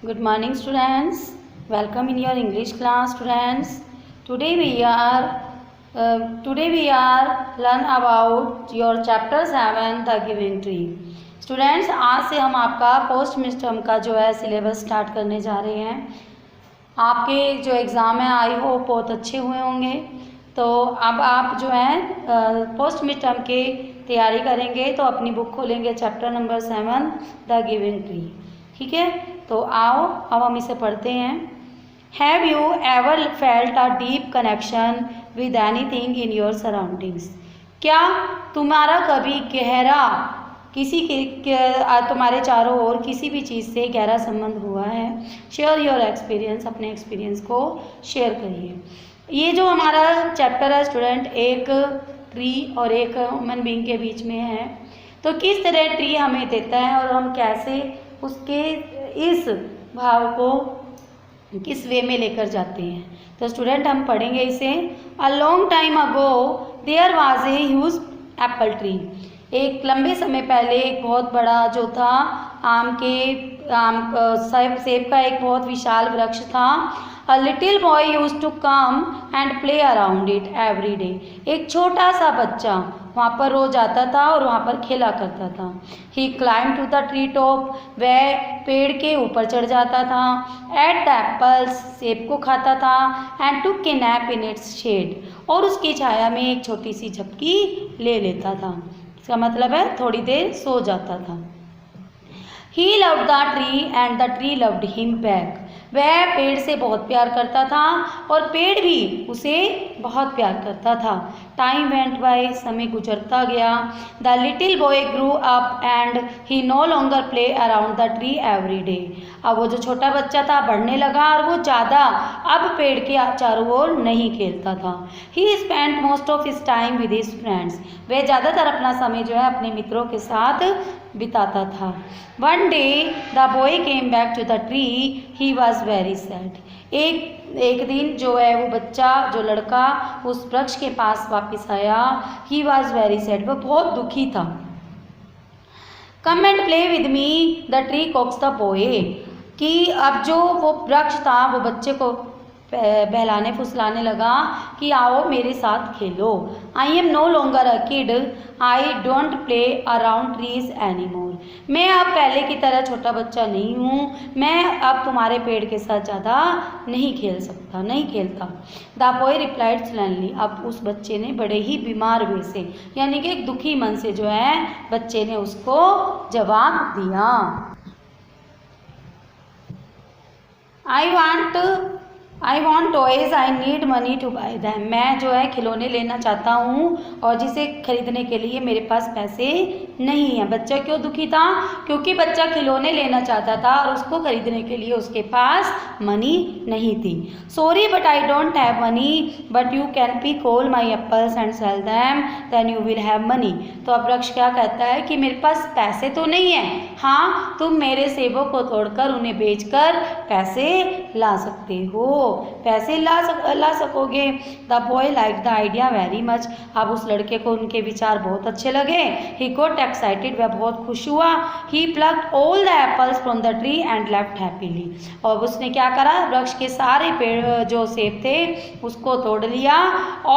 Good morning, students. Welcome in your English class, students. Today we are learn about your chapter 7, the Giving Tree. Students, आज से हम आपका post midterm का जो है syllabus start करने जा रहे हैं. आपके जो एग्ज़ाम है आई होप बहुत अच्छे हुए होंगे. तो अब आप जो है पोस्ट मिडटर्म के तैयारी करेंगे तो अपनी बुक खोलेंगे chapter number 7, the giving tree. ठीक है, तो आओ अब हम इसे पढ़ते हैं. Have you ever felt a deep connection with anything in your surroundings? क्या तुम्हारा कभी गहरा तुम्हारे चारों ओर किसी भी चीज़ से गहरा संबंध हुआ है? शेयर योर एक्सपीरियंस, अपने एक्सपीरियंस को शेयर करिए. ये जो हमारा चैप्टर है स्टूडेंट, एक ट्री और एक ह्यूमन बीइंग के बीच में है. तो किस तरह ट्री हमें देता है और हम कैसे उसके इस भाव को किस वे में लेकर जाते हैं. तो स्टूडेंट हम पढ़ेंगे इसे. A long time ago there was a huge apple tree. एक लंबे समय पहले एक बहुत बड़ा जो था सेब का एक बहुत विशाल वृक्ष था. A little boy used to come and play around it every day. एक छोटा सा बच्चा वहाँ पर रोज आता था और वहाँ पर खेला करता था. He climbed to the tree top. वह पेड़ के ऊपर चढ़ जाता था. Ate the apples. सेब को खाता था. And took a nap in its shade. और उसकी छाया में एक छोटी सी झपकी ले लेता था. इसका मतलब है थोड़ी देर सो जाता था. He loved the tree and the tree loved him back. वह पेड़ से बहुत प्यार करता था और पेड़ भी उसे बहुत प्यार करता था. Time went by. समय गुजरता गया. The little boy grew up and he no longer play around the tree every day. अब वो जो छोटा बच्चा था बढ़ने लगा और वो ज़्यादा अब पेड़ के चारों ओर नहीं खेलता था. ही spent most of his time with his friends. वह ज़्यादातर अपना समय जो है अपने मित्रों के साथ बिताता था. One day the boy came back to the tree. He was very sad. एक दिन जो है वो बच्चा जो लड़का उस वृक्ष के पास वापस आया. He was very sad. वह बहुत दुखी था. Come and play with me the tree coaxed the boy. कि अब जो वो वृक्ष था वो बच्चे को बहलाने फुसलाने लगा कि आओ मेरे साथ खेलो. I am no longer a kid. I don't play around trees any more. मैं अब पहले की तरह छोटा बच्चा नहीं हूँ. मैं अब तुम्हारे पेड़ के साथ ज़्यादा नहीं खेलता. The boy replied suddenly. अब उस बच्चे ने बड़े ही बीमार वे से यानी कि एक दुखी मन से जो है बच्चे ने उसको जवाब दिया. I want toys. I need money to buy them. मैं जो है खिलौने लेना चाहता हूँ और जिसे खरीदने के लिए मेरे पास पैसे नहीं हैं. बच्चा क्यों दुखी था? क्योंकि बच्चा खिलौने लेना चाहता था और उसको खरीदने के लिए उसके पास मनी नहीं थी. Sorry but I don't have money. But you can pick all my apples and sell them. Then you will have money. तो अब वृक्ष क्या कहता है कि मेरे पास पैसे तो नहीं है. हाँ, तुम मेरे सेबों को तोड़कर उन्हें बेचकर पैसे ला सकते हो. पैसे ला सकोगे. The boy like the idea very much. अब उस लड़के को उनके विचार बहुत अच्छे लगे. He got excited. वह बहुत खुश हुआ. He plucked all the apples from the tree and left happily. और उसने क्या करा? वृक्ष के सारे पेड़ जो सेब थे उसको तोड़ लिया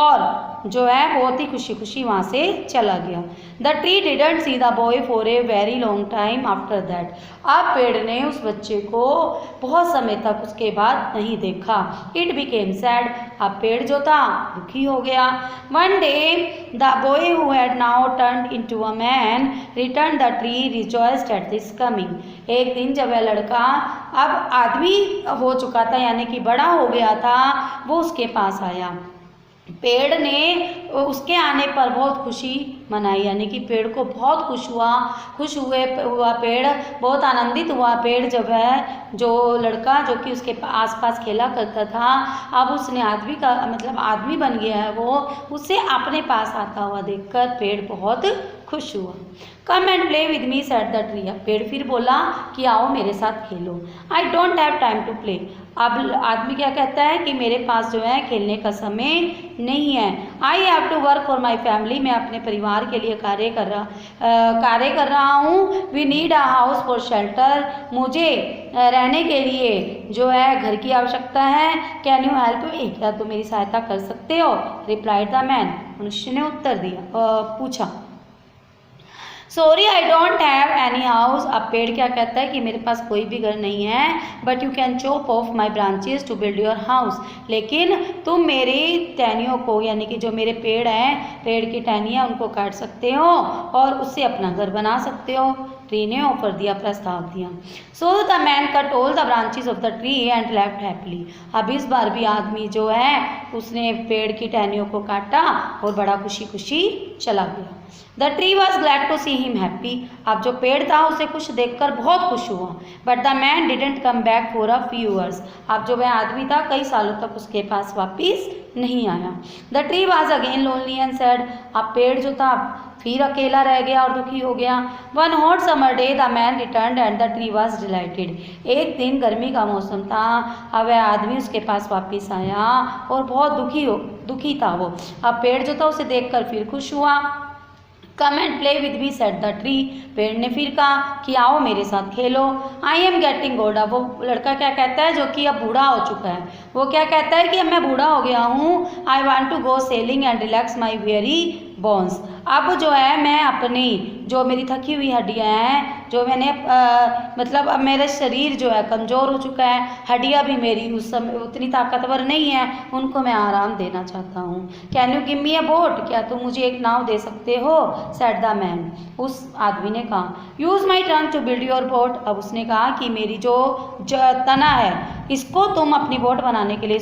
और जो है बहुत ही खुशी खुशी वहाँ से चला गया. The tree didn't see the boy for a very long time after that. अब पेड़ ने उस बच्चे को बहुत समय तक उसके बाद नहीं देखा. It became sad. अब पेड़ जो था दुखी हो गया. One day the boy who had now turned into a man return the tree rejoiced at this coming. एक दिन जब वह लड़का अब आदमी हो चुका था यानी कि बड़ा हो गया था, वो उसके पास आया. पेड़ ने उसके आने पर बहुत खुशी मनाई यानी कि पेड़ को बहुत खुश हुआ पेड़ बहुत आनंदित हुआ. पेड़ जब है जो लड़का जो कि उसके आसपास खेला करता था अब उसने आदमी बन गया है, वो उससे अपने पास आता हुआ देखकर पेड़ बहुत खुश हुआ। Come and play with me said the tree. अब पेड़ फिर बोला कि आओ मेरे साथ खेलो। I don't have time to play. अब आदमी क्या कहता है कि मेरे पास जो है खेलने का समय नहीं है। I have to work for my family. मैं अपने परिवार के लिए कार्य कर रहा हूँ। We need a house for shelter. मुझे रहने के लिए जो है घर की आवश्यकता है। Can you help me. क्या तुम मेरी सहायता कर सकते हो। Replied the man. मनुष्य ने उत्तर दिया, पूछा। Sorry I don't have any house. अब पेड़ क्या कहता है कि मेरे पास कोई भी घर नहीं है। But you can chop off my branches to build your house. लेकिन तुम मेरी टहनियों को, यानी कि जो मेरे पेड़ हैं, पेड़ की टहनियाँ, उनको काट सकते हो और उससे अपना घर बना सकते हो। ट्री ने ऑफर दिया, प्रस्ताव दिया। सो the man cut all the branches of the tree and left happily. अब इस बार भी आदमी जो है उसने पेड़ की टहनियों को काटा और बड़ा खुशी खुशी चला गया। The tree was glad to see him happy. अब जो पेड़ था उसे खुश देखकर बहुत खुश हुआ। But the man didn't come back for a few years. अब जो वह आदमी था कई सालों तक उसके पास वापिस नहीं आया। The tree was again lonely and sad. अब पेड़ जो था फिर अकेला रह गया और दुखी हो गया। One hot summer day the man return and the tree was dilated. एक दिन गर्मी का मौसम था। अब वह आदमी उसके पास वापिस आया और बहुत दुखी था वो। अब पेड़ जो था उसे देखकर फिर खुश हुआ। Come and play with me said the tree. पेड़ ने फिर कहा कि आओ मेरे साथ खेलो। I am getting old. अब वो लड़का क्या कहता है जो कि अब बूढ़ा हो चुका है, वो क्या कहता है कि अब मैं बूढ़ा हो गया हूँ। I want to go sailing and relax my very bones. अब जो है मैं अपनी जो मेरी थकी हुई हड्डियाँ हैं, जो मैंने मतलब अब मेरा शरीर जो है कमज़ोर हो चुका है, हड्डियाँ भी मेरी उस समय उतनी ताकतवर नहीं है, उनको मैं आराम देना चाहता हूँ। Can you give me a boat. क्या तुम मुझे एक नाव दे सकते हो। Said the man. उस आदमी ने कहा। Use my trunk to build your boat. अब उसने कहा कि मेरी जो तना है इसको तुम अपनी बोट बनाने के लिए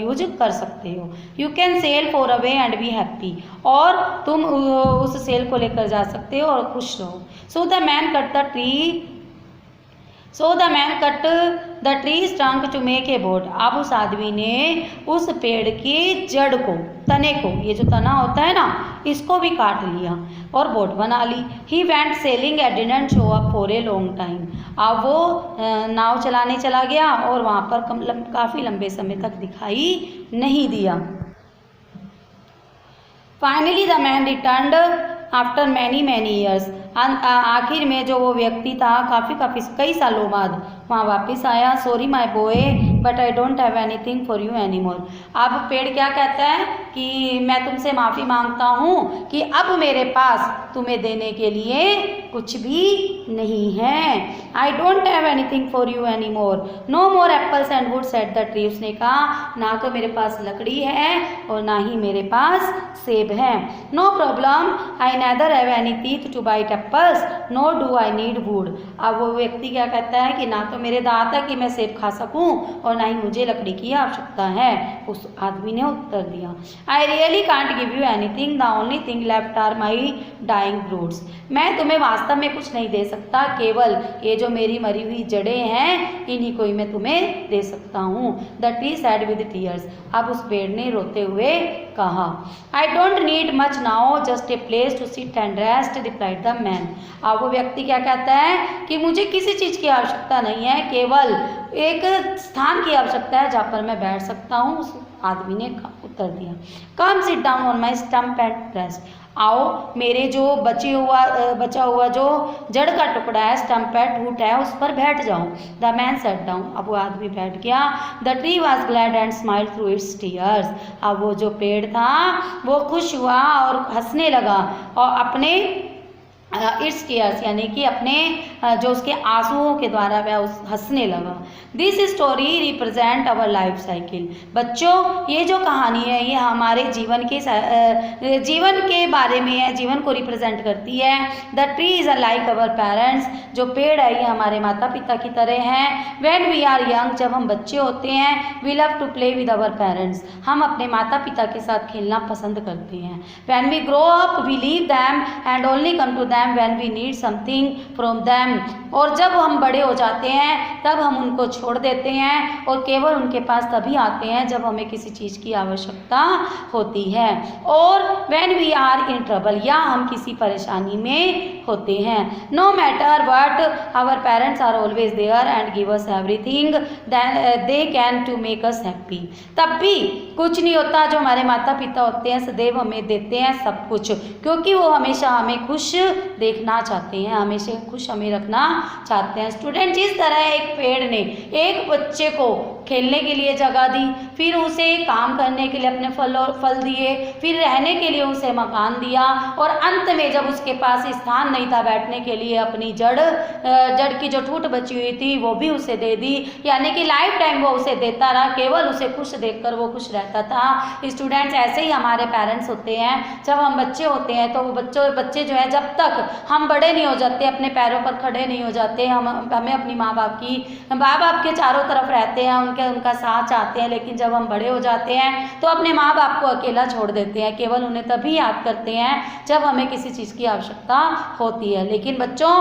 यूज कर सकते हो। You can sell for away and be happy. और तुम उस सेल को लेकर जा सकते हो और खुश रहो। So the man cut the tree trunk to make a boat. अब उस आदमी ने उस पेड़ की जड़ को, तने को, ये जो तना होता है ना, इसको भी काट लिया और बोट बना ली। He went sailing and didn't show up for a long time. अब वो नाव चलाने चला गया और वहाँ पर काफ़ी लंबे समय तक दिखाई नहीं दिया। Finally the man returned after many years. आखिर में जो वो व्यक्ति था कई सालों बाद वहाँ वापस आया। Sorry my boy but I don't have anything for you any मोर। अब पेड़ क्या कहता है कि मैं तुमसे माफ़ी मांगता हूँ कि अब मेरे पास तुम्हें देने के लिए कुछ भी नहीं है। I don't have anything for you any more. No more apples and wood said the tree. उसने कहा ना तो मेरे पास लकड़ी है और ना ही मेरे पास सेब है। No problem I neither have any teeth to bite apples no do I need wood. अब वो व्यक्ति क्या कहता है कि ना तो मेरे दांत है कि मैं सेब खा सकूं और ना ही मुझे लकड़ी की आवश्यकता है। उस आदमी ने उत्तर दिया। I really can't give you anything the only thing left are my dying roots. मैं तुम्हें वास्तव में कुछ नहीं दे सकता, केवल ये जो मेरी मरी हुई जड़ें हैं इन्हीं को ही मैं तुम्हें दे सकता हूँ। The tree said with tears. अब उस पेड़ ने रोते हुए कहा। I don't need much now just a place to sit and rest replied the man. अब वो व्यक्ति क्या कहता है कि मुझे किसी चीज़ की आवश्यकता नहीं है, केवल एक स्थान की आवश्यकता है जहाँ पर मैं बैठ सकता हूँ। उस आदमी ने उत्तर दिया। Come sit down on my stump and rest. आओ मेरे जो बचा हुआ जो जड़ का टुकड़ा है, स्टम्प है, टूट है, उस पर बैठ जाओ। The man set down. अब वो आदमी बैठ गया। The tree was glad and smile through it's tears. अब वो जो पेड़ था वो खुश हुआ और हंसने लगा और अपने इट्स टीयर्स यानी कि अपने जो उसके आंसुओं के द्वारा वह उस हंसने लगा। This story represent our life cycle. बच्चों ये जो कहानी है ये हमारे जीवन के बारे में है, जीवन को रिप्रेजेंट करती है। The tree is like our parents. जो पेड़ है ये हमारे माता पिता की तरह हैं। व्हेन वी आर यंग, जब हम बच्चे होते हैं, we love to play with our parents. हम अपने माता पिता के साथ खेलना पसंद करते हैं। When we grow up we leave them and only come to them when we need something from them। और जब हम बड़े हो जाते हैं तब हम उनको छोड़ देते हैं और केवल उनके पास तभी आते हैं जब हमें किसी चीज़ की आवश्यकता होती है। और when we are in trouble, या हम किसी परेशानी में होते हैं। No matter what, our parents are always there and give us everything that they can to make us happy। तब भी कुछ नहीं होता, जो हमारे माता पिता होते हैं सदैव हमें देते हैं सब कुछ, क्योंकि वो हमेशा हमें खुश देखना चाहते हैं, हमेशा खुश हमें रखना चाहते हैं। स्टूडेंट, जिस तरह एक पेड़ ने एक बच्चे को खेलने के लिए जगह दी, फिर उसे काम करने के लिए अपने फल दिए, फिर रहने के लिए उसे मकान दिया, और अंत में जब उसके पास स्थान नहीं था बैठने के लिए, अपनी जड़ की जो ठूठ बची हुई थी वो भी उसे दे दी। यानी कि लाइफ टाइम वो उसे देता रहा, केवल उसे खुश देखकर वो खुश रहता था। स्टूडेंट्स, ऐसे ही हमारे पेरेंट्स होते हैं। जब हम बच्चे होते हैं तो वो बच्चे जो है, जब तक हम बड़े नहीं हो जाते, अपने पैरों पर खड़े नहीं हो जाते, हमें अपनी माँ बाप के चारों तरफ रहते हैं, उनका साथ चाहते हैं, लेकिन जब हम बड़े हो जाते हैं तो अपने माँ बाप को अकेला छोड़ देते हैं, केवल उन्हें तभी याद करते हैं जब हमें किसी चीज़ की आवश्यकता होती है। लेकिन बच्चों,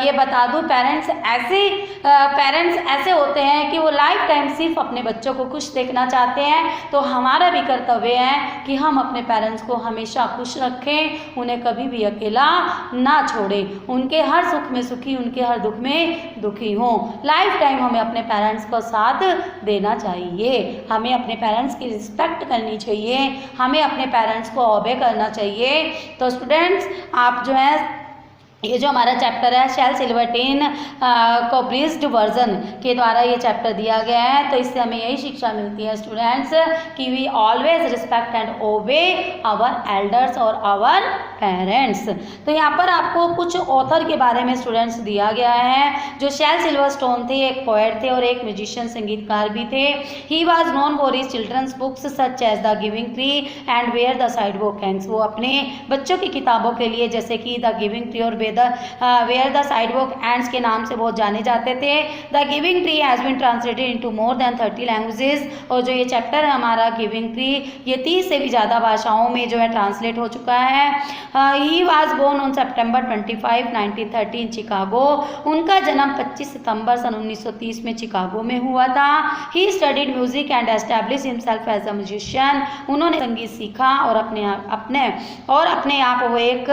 ये बता दूं, पेरेंट्स ऐसे होते हैं कि वो लाइफ टाइम सिर्फ अपने बच्चों को खुश देखना चाहते हैं। तो हमारा भी कर्तव्य है कि हम अपने पेरेंट्स को हमेशा खुश रखें, उन्हें कभी भी अकेला ना छोड़ें, उनके हर सुख में सुखी, उनके हर दुख में दुखी हों। लाइफ टाइम हमें अपने पेरेंट्स को साथ देना चाहिए, हमें अपने पेरेंट्स की रिस्पेक्ट करनी चाहिए, हमें अपने पेरेंट्स को ओबे करना चाहिए। तो स्टूडेंट्स, आप जो है, ये जो हमारा चैप्टर है शेल सिल्वर्टेन को ब्रिज्ड वर्जन के द्वारा ये चैप्टर दिया गया है, तो इससे हमें यही शिक्षा मिलती है स्टूडेंट्स कि we always respect and obey our elders और आवर पेरेंट्स। तो यहाँ पर आपको कुछ ऑथर के बारे में स्टूडेंट्स दिया गया है। जो शेल सिल्वरस्टोन थे, एक पोएट थे और एक म्यूजिशियन संगीतकार भी थे। He was known for his children's books such as the giving tree and where the sidewalk hangs. वो अपने बच्चों की किताबों के लिए, जैसे कि द गिविंग ट्री और वेयर द साइडवॉक एंड्स के नाम से बहुत जाने जाते थे। The giving tree has been translated into more than 30 languages. और जो ये चैप्टर है हमारा गिविंग ट्री, ये 30 से भी ज़्यादा भाषाओं में जो है ट्रांसलेट हो चुका है। He was born on September 25, 1930 in Chicago. उनका जन्म 25 सितंबर सन 1930 में चिकागो में हुआ था। He studied music and establish himself as a musician. उन्होंने संगीत सीखा और अपने आप वो एक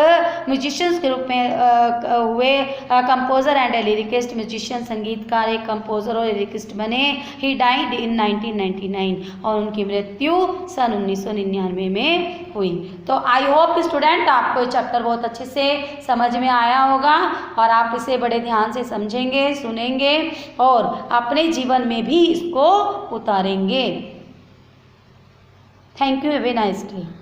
म्यूजिशियंस के रूप में हुए। कंपोजर एंड लिरिकिस्ट, म्यूजिशियन संगीतकार, एक कंपोजर और लिरिकिस्ट बने। ही डाइड इन 1999 और उनकी मृत्यु सन 1999 में हुई। तो आई होप स्टूडेंट आपको चैप्टर बहुत अच्छे से समझ में आया होगा और आप इसे बड़े ध्यान से समझेंगे, सुनेंगे और अपने जीवन में भी इसको उतारेंगे। Thank you, have a nice day.